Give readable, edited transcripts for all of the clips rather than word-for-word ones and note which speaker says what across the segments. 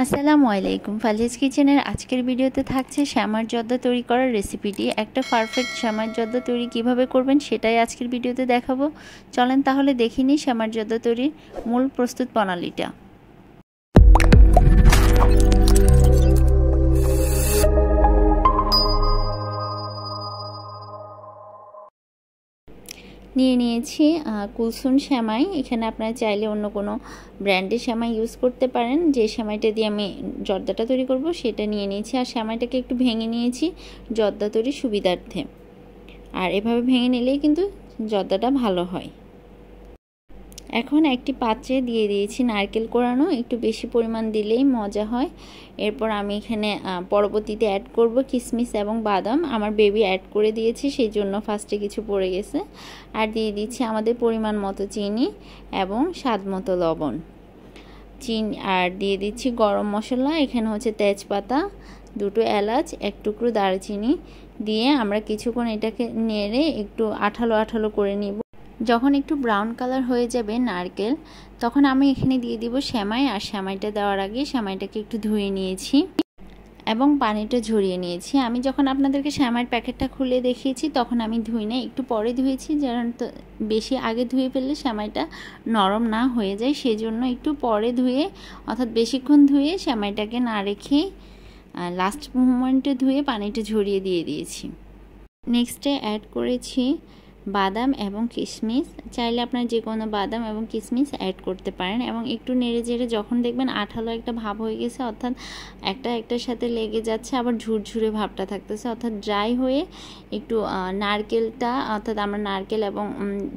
Speaker 1: আসসালামু আলাইকুম। ফালিহাস কিচেনের আজকের ভিডিওতে থাকছে শ্যামার জর্দা তৈরি করার রেসিপিটি। একটা পারফেক্ট শ্যামার জর্দা তৈরি কিভাবে করবেন সেটাই আজকের ভিডিওতে দেখাবো। চলেন তাহলে দেখে নিই শ্যামার জর্দা তৈরির মূল প্রস্তুত প্রণালীটা। নিয়ে নিয়েছি কুলসুম শ্যামাই। এখানে আপনারা চাইলে অন্য কোনো ব্র্যান্ডের শ্যামাই ইউজ করতে পারেন। যে শ্যামাইটা দিয়ে আমি জর্দাটা তৈরি করব সেটা নিয়ে নিয়েছি। আর শ্যামাইটাকে একটু ভেঙে নিয়েছি জর্দা তৈরির সুবিধার্থে। আর এভাবে ভেঙে নিলেই কিন্তু জর্দাটা ভালো হয়। এখন একটি পাত্রে দিয়ে দিয়েছি নারকেল কোড়ানো, একটু বেশি পরিমাণ দিলেই মজা হয়। এরপর আমি এখানে পরবর্তীতে অ্যাড করব কিশমিশ এবং বাদাম। আমার বেবি অ্যাড করে দিয়েছি, সেই জন্য ফার্স্টে কিছু পড়ে গেছে। আর দিয়ে দিচ্ছি আমাদের পরিমাণ মতো চিনি এবং স্বাদ মতো লবণ। আর দিয়ে দিচ্ছি গরম মশলা। এখানে হচ্ছে তেজপাতা, 2টো এলাচ, 1 টুকরো দারচিনি দিয়ে আমরা কিছুক্ষণ এটাকে নেড়ে একটু আঠালো আঠালো করে নিব। যখন একটু ব্রাউন কালার হয়ে যাবে নারকেল, তখন আমি এখানে দিয়ে দিব সেমাই। আর সেমাইটা দেওয়ার আগে সেমাইটাকে একটু ধুয়ে নিয়েছি এবং পানিটা ঝরিয়ে নিয়েছি। আমি যখন আপনাদেরকে সেমাইয়ের প্যাকেটটা খুলে দেখিয়েছি তখন আমি ধুই না, একটু পরে ধুয়েছি, কারণ বেশি আগে ধুয়ে ফেললে সেমাইটা নরম না হয়ে যায়। সেজন্য একটু পরে ধুয়ে, অর্থাৎ বেশিক্ষণ ধুয়ে সেমাইটাকে না রেখে লাস্ট মোমেন্টে ধুয়ে পানিটা ঝরিয়ে দিয়ে দিয়েছি। নেক্সটে অ্যাড করেছি বাদাম এবং কিশমিশ। চাইলে আপনারা যে কোনো বাদাম এবং কিশমিশ অ্যাড করতে পারেন এবং একটু নেড়ে চেড়ে যখন দেখবেন আঠালো একটা ভাব হয়ে গেছে, অর্থাৎ একটার সাথে লেগে যাচ্ছে, আবার ঝুরঝুরে ভাবটা থাকতেছে, অর্থাৎ ড্রাই হয়ে একটু নারকেলটা, অর্থাৎ আমরা নারকেল এবং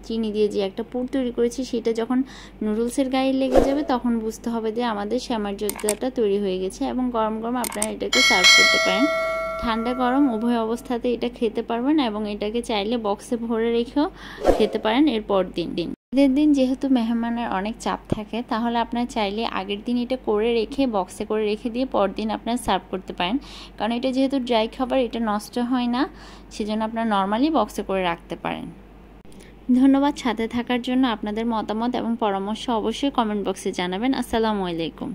Speaker 1: চিনি দিয়ে যে একটা পুর তৈরি করেছি সেটা যখন নুডলসের গায়ে লেগে যাবে তখন বুঝতে হবে যে আমাদের শ্যামার জর্দাটা তৈরি হয়ে গেছে। এবং গরম গরম আপনারা এটাকে সার্ভ করতে পারেন। ঠান্ডা গরম উভয় অবস্থাতে এটা খেতে পারবেন এবং এটাকে চাইলে বক্সে ভরে রেখেও খেতে পারেন এরপর ঈদের দিন। যেহেতু মেহমানের অনেক চাপ থাকে, তাহলে আপনারা চাইলে আগের দিন এটা করে রেখে বক্সে করে রেখে দিয়ে পরদিন আপনারা সার্ভ করতে পারেন। কারণ এটা যেহেতু ড্রাই খাবার, এটা নষ্ট হয় না, সেজন্য আপনারা নর্মালি বক্সে করে রাখতে পারেন। ধন্যবাদ সাথে থাকার জন্য। আপনাদের মতামত এবং পরামর্শ অবশ্যই কমেন্ট বক্সে জানাবেন। আসসালামু আলাইকুম।